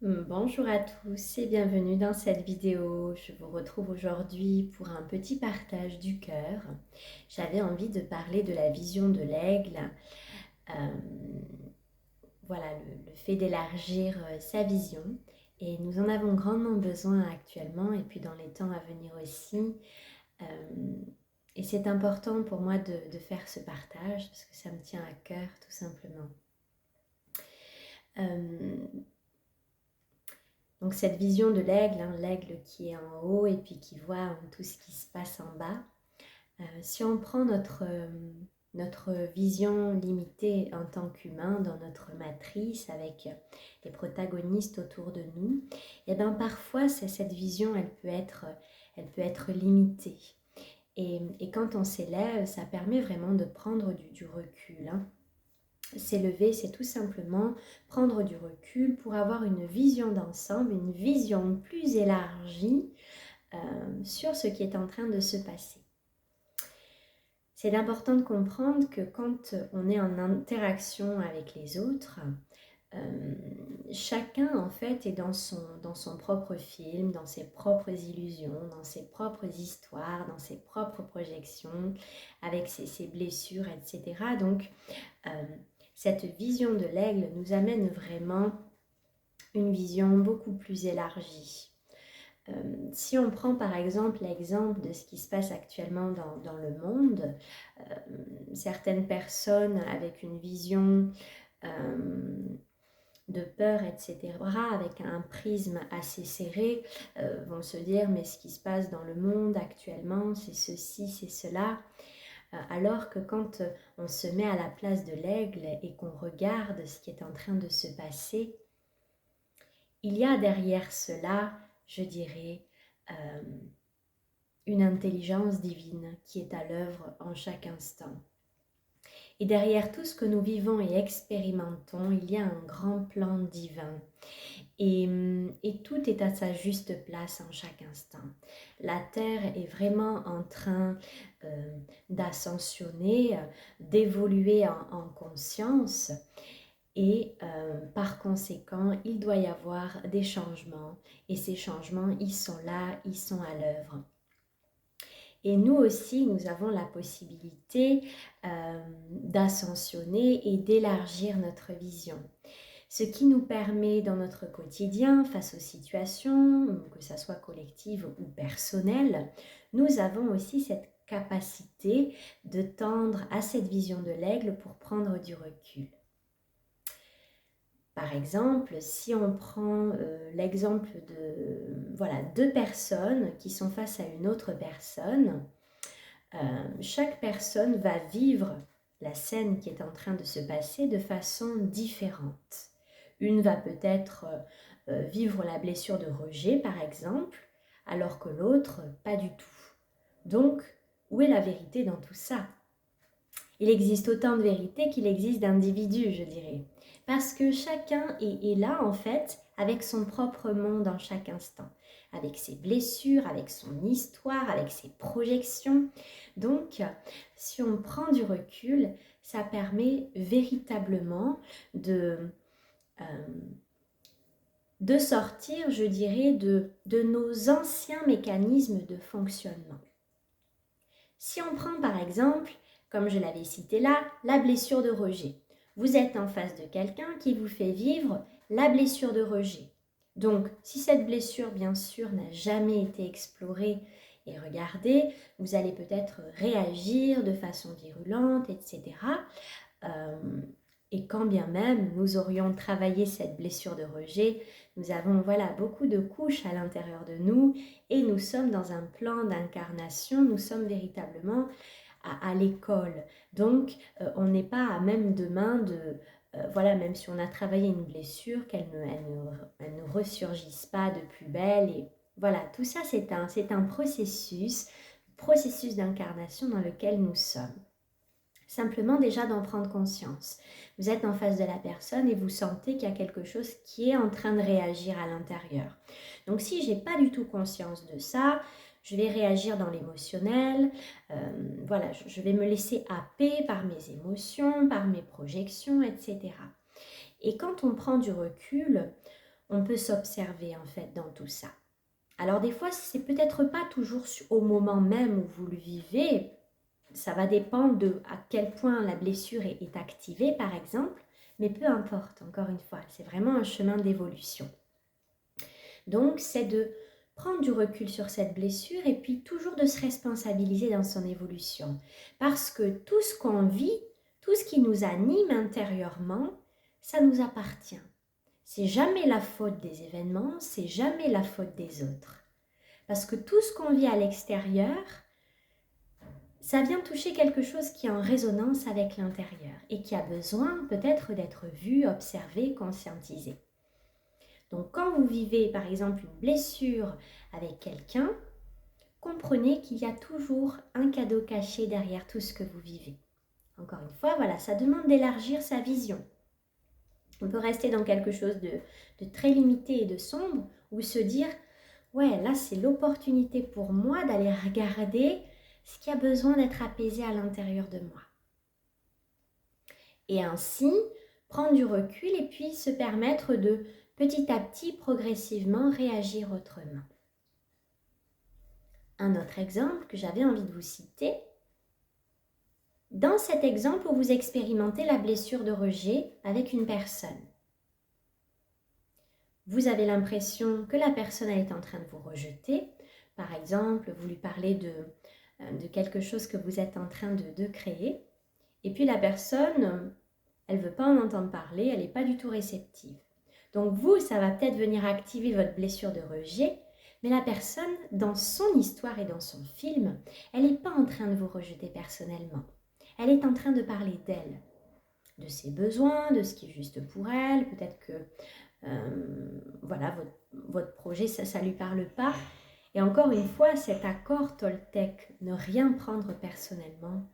Bonjour à tous et bienvenue dans cette vidéo. Je vous retrouve aujourd'hui pour un petit partage du cœur. J'avais envie de parler de la vision de l'aigle. Euh, voilà, le fait d'élargir sa vision. Et nous en avons grandement besoin actuellement et puis dans les temps à venir aussi. Euh, et c'est important pour moi de faire ce partage parce que ça me tient à cœur tout simplement. Euh, Donc cette vision de l'aigle, l'aigle qui est en haut et puis qui voit tout ce qui se passe en bas. Si on prend notre vision limitée en tant qu'humain dans notre matrice avec les protagonistes autour de nous, et bien parfois cette vision elle peut être limitée. Et quand on s'élève, ça permet vraiment de prendre du recul. S'élever, c'est tout simplement prendre du recul pour avoir une vision d'ensemble, une vision plus élargie sur ce qui est en train de se passer. C'est important de comprendre que quand on est en interaction avec les autres, chacun en fait est dans son propre film, dans ses propres illusions, dans ses propres histoires, dans ses propres projections, avec ses blessures, etc. Donc, cette vision de l'aigle nous amène vraiment une vision beaucoup plus élargie. Si on prend par exemple l'exemple de ce qui se passe actuellement dans le monde, certaines personnes avec une vision de peur, etc., avec un prisme assez serré, vont se dire mais ce qui se passe dans le monde actuellement, c'est ceci, c'est cela. Alors que quand on se met à la place de l'aigle et qu'on regarde ce qui est en train de se passer, il y a derrière cela, je dirais, euh, une intelligence divine qui est à l'œuvre en chaque instant. Et derrière tout ce que nous vivons et expérimentons, il y a un grand plan divin. Et tout est à sa juste place en chaque instant. La Terre est vraiment en train d'ascensionner, d'évoluer en conscience. Et par conséquent, il doit y avoir des changements. Et ces changements, ils sont là, ils sont à l'œuvre. Et nous aussi, nous avons la possibilité d'ascensionner et d'élargir notre vision. Ce qui nous permet dans notre quotidien, face aux situations, que ce soit collectives ou personnelles, nous avons aussi cette capacité de tendre à cette vision de l'aigle pour prendre du recul. Par exemple, si on prend l'exemple de deux personnes qui sont face à une autre personne, chaque personne va vivre la scène qui est en train de se passer de façon différente. Une va peut-être vivre la blessure de rejet, par exemple, alors que l'autre, pas du tout. Donc, où est la vérité dans tout ça ? Il existe autant de vérités qu'il existe d'individus, je dirais. Parce que chacun est là, en fait, avec son propre monde en chaque instant. Avec ses blessures, avec son histoire, avec ses projections. Donc, si on prend du recul, ça permet véritablement de sortir, je dirais, de nos anciens mécanismes de fonctionnement. Si on prend par exemple, comme je l'avais cité là, la blessure de rejet. Vous êtes en face de quelqu'un qui vous fait vivre la blessure de rejet. Donc, si cette blessure, bien sûr, n'a jamais été explorée et regardée, vous allez peut-être réagir de façon virulente, etc. Et quand bien même nous aurions travaillé cette blessure de rejet, nous avons beaucoup de couches à l'intérieur de nous et nous sommes dans un plan d'incarnation, nous sommes véritablement à l'école. Donc on n'est pas à même demain même si on a travaillé une blessure, qu'elle ne ressurgisse pas de plus belle. Et voilà, tout ça c'est un processus d'incarnation dans lequel nous sommes. Simplement déjà d'en prendre conscience. Vous êtes en face de la personne et vous sentez qu'il y a quelque chose qui est en train de réagir à l'intérieur. Donc si je n'ai pas du tout conscience de ça, je vais réagir dans l'émotionnel, je vais me laisser happer par mes émotions, par mes projections, etc. Et quand on prend du recul, on peut s'observer en fait dans tout ça. Alors des fois, c'est peut-être pas toujours au moment même où vous le vivez. Ça va dépendre de à quel point la blessure est activée, par exemple. Mais peu importe, encore une fois, c'est vraiment un chemin d'évolution. Donc, c'est de prendre du recul sur cette blessure et puis toujours de se responsabiliser dans son évolution. Parce que tout ce qu'on vit, tout ce qui nous anime intérieurement, ça nous appartient. C'est jamais la faute des événements, c'est jamais la faute des autres. Parce que tout ce qu'on vit à l'extérieur, ça vient toucher quelque chose qui est en résonance avec l'intérieur et qui a besoin peut-être d'être vu, observé, conscientisé. Donc quand vous vivez par exemple une blessure avec quelqu'un, comprenez qu'il y a toujours un cadeau caché derrière tout ce que vous vivez. Encore une fois, voilà, ça demande d'élargir sa vision. On peut rester dans quelque chose de très limité et de sombre ou se dire « Ouais, là c'est l'opportunité pour moi d'aller regarder ce qui a besoin d'être apaisé à l'intérieur de moi. » Et ainsi, prendre du recul et puis se permettre de petit à petit, progressivement, réagir autrement. Un autre exemple que j'avais envie de vous citer. Dans cet exemple où vous expérimentez la blessure de rejet avec une personne, vous avez l'impression que la personne est en train de vous rejeter. Par exemple, vous lui parlez de quelque chose que vous êtes en train de créer. Et puis la personne, elle ne veut pas en entendre parler, elle n'est pas du tout réceptive. Donc vous, ça va peut-être venir activer votre blessure de rejet, mais la personne, dans son histoire et dans son film, elle n'est pas en train de vous rejeter personnellement. Elle est en train de parler d'elle, de ses besoins, de ce qui est juste pour elle. Peut-être que voilà, votre projet, ça ne lui parle pas. Et encore une fois, cet accord Toltec, ne rien prendre personnellement,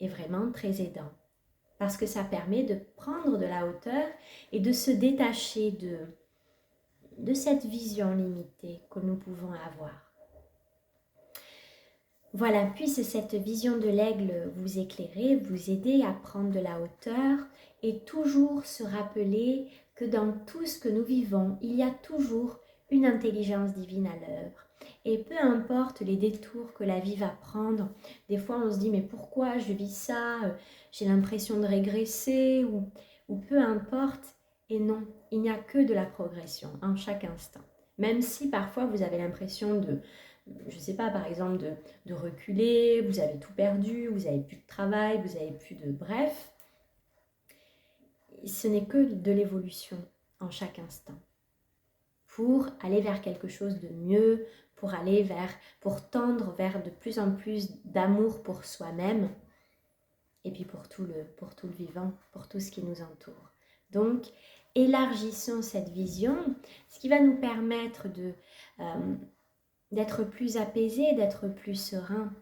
est vraiment très aidant. Parce que ça permet de prendre de la hauteur et de se détacher de cette vision limitée que nous pouvons avoir. Voilà, puisse cette vision de l'aigle vous éclairer, vous aider à prendre de la hauteur et toujours se rappeler que dans tout ce que nous vivons, il y a toujours une intelligence divine à l'œuvre. Et peu importe les détours que la vie va prendre, des fois on se dit mais pourquoi je vis ça, j'ai l'impression de régresser ou peu importe. Et non, il n'y a que de la progression en chaque instant. Même si parfois vous avez l'impression de, je ne sais pas, par exemple de reculer, vous avez tout perdu, vous n'avez plus de travail, vous n'avez plus de... Bref, ce n'est que de l'évolution en chaque instant. Pour aller vers quelque chose de mieux, pour tendre vers de plus en plus d'amour pour soi-même et puis pour tout le vivant, pour tout ce qui nous entoure. Donc, élargissons cette vision, ce qui va nous permettre d'être plus apaisé, d'être plus serein,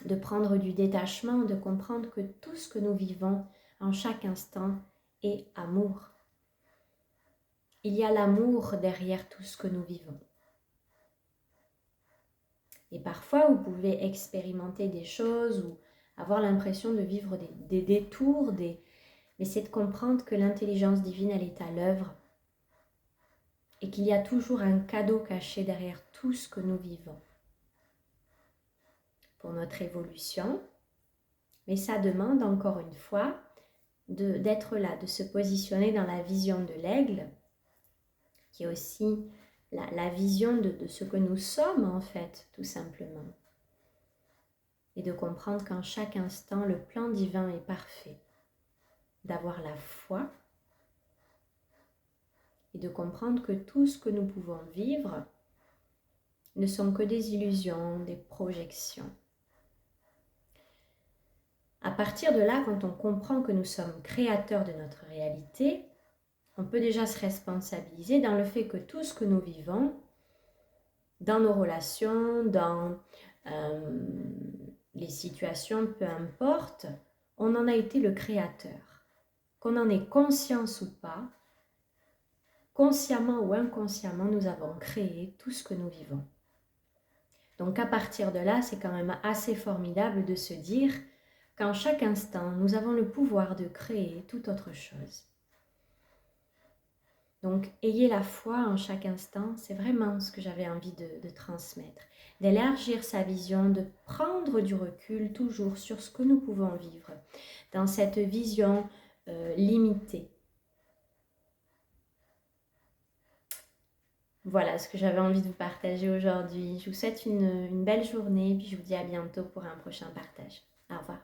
de prendre du détachement, de comprendre que tout ce que nous vivons en chaque instant est amour. Il y a l'amour derrière tout ce que nous vivons. Et parfois, vous pouvez expérimenter des choses ou avoir l'impression de vivre des détours, mais c'est de comprendre que l'intelligence divine, elle est à l'œuvre et qu'il y a toujours un cadeau caché derrière tout ce que nous vivons pour notre évolution. Mais ça demande encore une fois d'être là, de se positionner dans la vision de l'aigle, qui est aussi la vision de ce que nous sommes en fait, tout simplement. Et de comprendre qu'en chaque instant, le plan divin est parfait. D'avoir la foi et de comprendre que tout ce que nous pouvons vivre ne sont que des illusions, des projections. À partir de là, quand on comprend que nous sommes créateurs de notre réalité, on peut déjà se responsabiliser dans le fait que tout ce que nous vivons, dans nos relations, dans les situations, peu importe, on en a été le créateur. Qu'on en ait conscience ou pas, consciemment ou inconsciemment, nous avons créé tout ce que nous vivons. Donc à partir de là, c'est quand même assez formidable de se dire qu'en chaque instant, nous avons le pouvoir de créer toute autre chose. Donc, ayez la foi en chaque instant, c'est vraiment ce que j'avais envie de transmettre. D'élargir sa vision, de prendre du recul toujours sur ce que nous pouvons vivre dans cette vision limitée. Voilà ce que j'avais envie de vous partager aujourd'hui. Je vous souhaite une belle journée et puis je vous dis à bientôt pour un prochain partage. Au revoir.